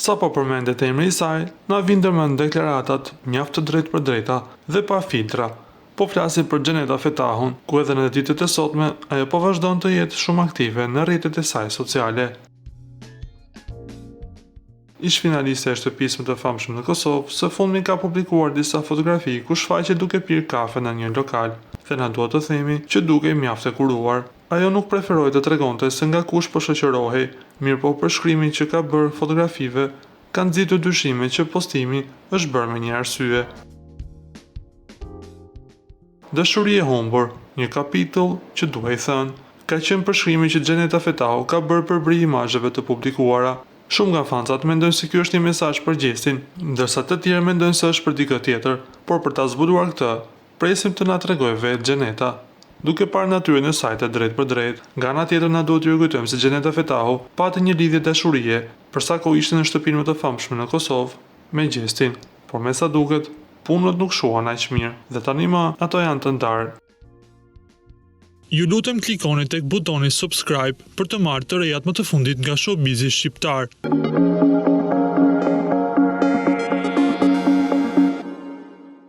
Sa po përmendet emri i saj, na vijnë ndërmend deklaratat mjaft të drejtë për drejta dhe pa filtra. Po flasim për Xheneta Fetahun, ku edhe në ditët e sotme ajo po vazhdon të jetë shumë aktive në rrjetet e saj sociale. Ish finaliste e shtëpisë më të famshme në Kosovë, së fundmi ka publikuar disa fotografi ku shfaqet duke pirë kafe në një lokal, dhe na duhet të themi që dukej mjaft e kuruar. Ajo nuk preferoi të tregonte se nga kush po shoqërohej, mirë po për shkrimin që ka bërë fotografive, ka nxitur dyshime që postimi është bërë me një arsye. Dashuri e humbur, një kapitull që duhej thënë, ka qenë përshkrimi që Xheneta Fetahu ka bërë përbërj imazheve të publikuara. Shumë nga fancat mendojnë se ky është një mesazh për Gjestin, ndërsa të tjerë mendojnë se është për dikë tjetër, por për ta zbuluar këtë, presim të na tregojë vetë Xheneta. Duke parë natyrën e saj të drejtë për drejtë, nga ana tjetër na duhet t'ju kujtojmë se Xheneta Fetahu pati një lidhje dashurie për sa kohë ishte në shtëpinë më të famshme në Kosovë me Gjestin, por me sa duket, punët nuk shuan aq mirë dhe tani më ato janë të ndarë. Ju lutem klikoni tek butoni subscribe për të marrë të rejat më të fundit nga showbizi shqiptar.